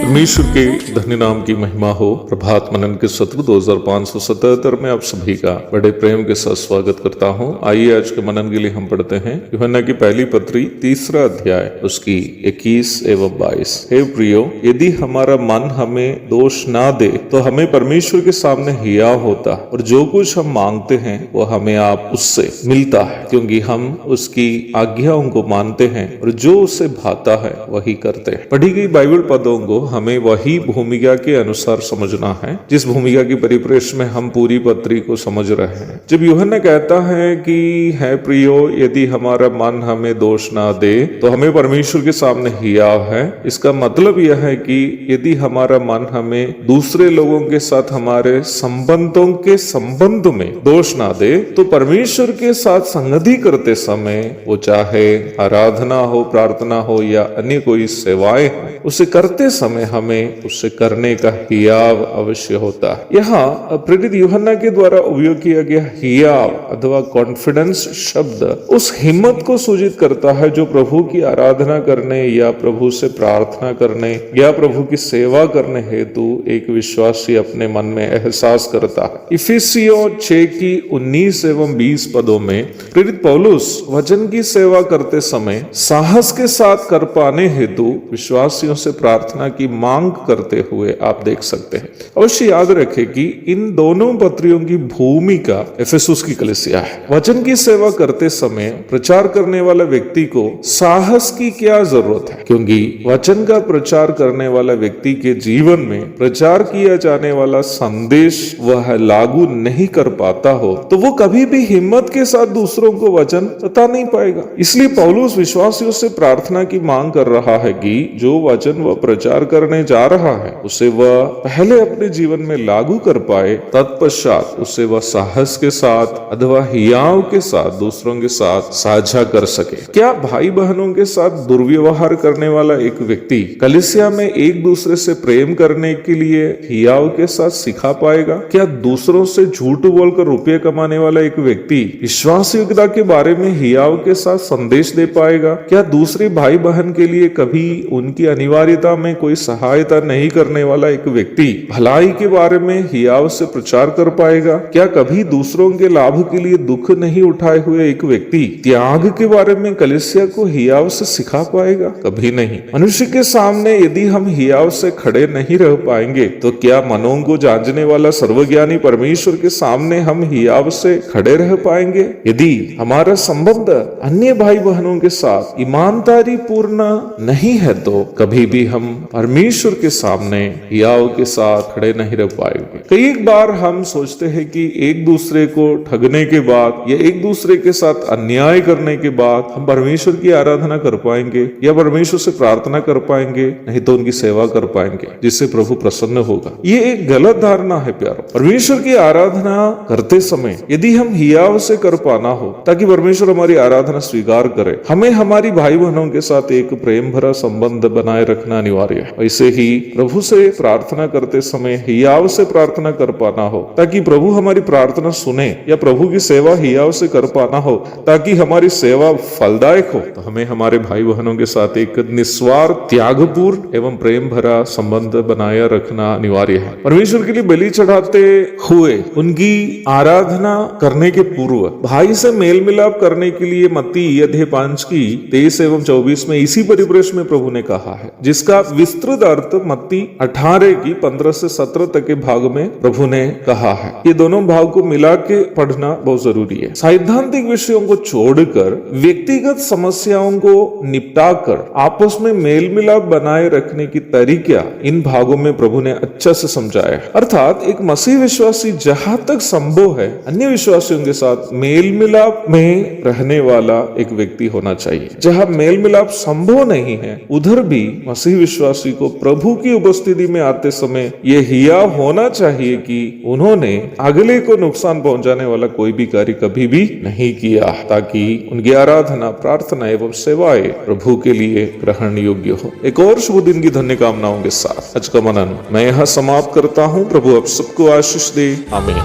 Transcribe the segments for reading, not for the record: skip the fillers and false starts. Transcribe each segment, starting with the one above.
परमेश्वर के धन्य नाम की महिमा हो। प्रभात मनन के सत्र 2577 में आप सभी का बड़े प्रेम के साथ स्वागत करता हूं। आइए आज के मनन के लिए हम पढ़ते हैं यूहन्ना की पहली पत्री 3 अध्याय उसकी 21 एवं 22। हे प्रियो, यदि हमारा मन हमें दोष ना दे तो हमें परमेश्वर के सामने हियाव होता और जो कुछ हम मांगते हैं वो हमें आप उससे मिलता है, क्योंकि हम उसकी आज्ञाओं को मानते हैं और जो उसे भाता है वही करते हैं। पढ़ी गई बाइबल पदों को हमें वही भूमिका के अनुसार समझना है जिस भूमिका की परिप्रेक्ष्य में हम पूरी पत्री को समझ रहे हैं। जब यूहन्ना कहता है कि है प्रियो, यदि हमारा मन हमें दोष ना दे तो हमें परमेश्वर के सामने हियाव है, इसका मतलब यह है कि यदि हमारा मन हमें दूसरे लोगों के साथ हमारे संबंधों के संबंध में दोष ना दे तो परमेश्वर के साथ संगति करते समय वो चाहे आराधना हो, प्रार्थना हो या अन्य कोई सेवाएं हो, उसे करते समय हमें उसे करने का हियाव अवश्य होता है। यहाँ प्रेरित यूहन्ना के द्वारा उपयोग किया गया हियाव अथवा कॉन्फिडेंस शब्द उस हिम्मत को सूचित करता है जो प्रभु की आराधना करने या प्रभु से प्रार्थना करने या प्रभु की सेवा करने हेतु एक विश्वासी अपने मन में एहसास करता है। इफिसियों 6 की 19 एवं 20 पदों में प्रेरित पौलुस वचन की सेवा करते समय साहस के साथ कर पाने हेतु विश्वासियों से प्रार्थना की मांग करते हुए आप देख सकते हैं। अवश्य याद रखें कि इन दोनों पत्रियों की भूमिका एफेसुस की कलीसिया है। वचन की सेवा करते समय प्रचार करने वाला व्यक्ति को साहस की क्या जरूरत है, क्योंकि वचन का प्रचार करने वाला व्यक्ति के जीवन में प्रचार किया जाने वाला संदेश वह लागू नहीं कर पाता हो तो वो कभी भी हिम्मत के साथ दूसरों को वचन बता नहीं पाएगा। इसलिए पौलुस विश्वासियों से प्रार्थना की मांग कर रहा है कि जो वचन वह प्रचार करने जा रहा है उसे वह पहले अपने जीवन में लागू कर पाए, तत्पश्चात उसे वह साहस के साथ अथवा हियाव के साथ दूसरों के साथ साझा कर सके। क्या भाई बहनों के साथ दुर्व्यवहार करने वाला एक व्यक्ति कलीसिया में एक दूसरे से प्रेम करने के लिए हियाव के साथ सिखा पाएगा? क्या दूसरों से झूठ बोलकर रुपये कमाने वाला एक व्यक्ति विश्वास योग्यता के बारे में हियाव के साथ संदेश दे पाएगा? क्या दूसरे भाई बहन के लिए कभी उनकी अनिवार्यता में कोई सहायता नहीं करने वाला एक व्यक्ति भलाई के बारे में हियाव से प्रचार कर पाएगा? क्या कभी दूसरों के लाभ के लिए दुख नहीं उठाए हुए एक व्यक्ति त्याग के बारे में कलीसिया को हियाव से सिखा पाएगा? कभी नहीं। मनुष्य के सामने यदि हम हियाव से खड़े नहीं रह पाएंगे तो क्या मनों को जांचने वाला सर्वज्ञानी परमेश्वर के सामने हम हियाव से खड़े रह पाएंगे? यदि हमारा संबंध अन्य भाई बहनों के साथ ईमानदारी पूर्ण नहीं है तो कभी भी हम परमेश्वर के सामने हियाव के साथ खड़े नहीं रह पाएंगे। कई बार हम सोचते हैं कि एक दूसरे को ठगने के बाद या एक दूसरे के साथ अन्याय करने के बाद हम परमेश्वर की आराधना कर पाएंगे या परमेश्वर से प्रार्थना कर पाएंगे, नहीं तो उनकी सेवा कर पाएंगे जिससे प्रभु प्रसन्न होगा। ये एक गलत धारणा है प्यारो। परमेश्वर की आराधना करते समय यदि हम हियाव से कर पाना हो ताकि परमेश्वर हमारी आराधना स्वीकार करे, हमें हमारी भाई बहनों के साथ एक प्रेम भरा संबंध बनाए रखना अनिवार्य है। वैसे ही प्रभु से प्रार्थना करते समय हियाव से प्रार्थना कर पाना हो ताकि प्रभु हमारी प्रार्थना सुने, या प्रभु की सेवा हियाव से कर पाना हो ताकि हमारी सेवा फलदायक हो, तो हमें हमारे भाई बहनों के साथ एक निस्वार्थ त्यागपूर्ण एवं प्रेम भरा संबंध बनाया रखना अनिवार्य है। परमेश्वर के लिए बलि चढ़ाते हुए उनकी आराधना करने के पूर्व भाई से मेल मिलाप करने के लिए मत्ती अध्याय 5 की 23 एवं 24 में इसी परिप्रेक्ष्य में प्रभु ने कहा है, जिसका विस्तृत अर्थ मत्ती 18 की 15 से 17 तक के भाग में प्रभु ने कहा है। ये दोनों भाग को मिला के पढ़ना बहुत जरूरी है। सैद्धांतिक विषयों को छोड़कर व्यक्तिगत समस्याओं को निपटाकर आपस में मेल मिलाप बनाए रखने की तरीका इन भागों में प्रभु ने अच्छा से समझाया है। अर्थात एक मसीह विश्वासी जहां तक संभव है अन्य विश्वासियों के साथ मेल मिलाप में रहने वाला एक व्यक्ति होना चाहिए। जहां मेल मिलाप संभव नहीं है उधर भी मसीह विश्वासी को प्रभु की उपस्थिति में आते समय यह हियाव होना चाहिए कि उन्होंने अगले को नुकसान पहुंचाने वाला कोई भी कार्य कभी भी नहीं किया, ताकि उनकी आराधना, प्रार्थना एवं सेवाएं प्रभु के लिए ग्रहण योग्य हो। एक और शुभ दिन की धन्य कामनाओं के साथ आज का मनन मैं यहाँ समाप्त करता हूँ। प्रभु आप सबको आशीष दे। आमीन।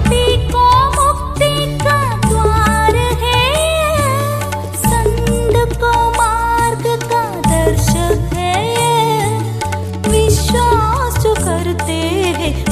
विश्वास जो करते हैं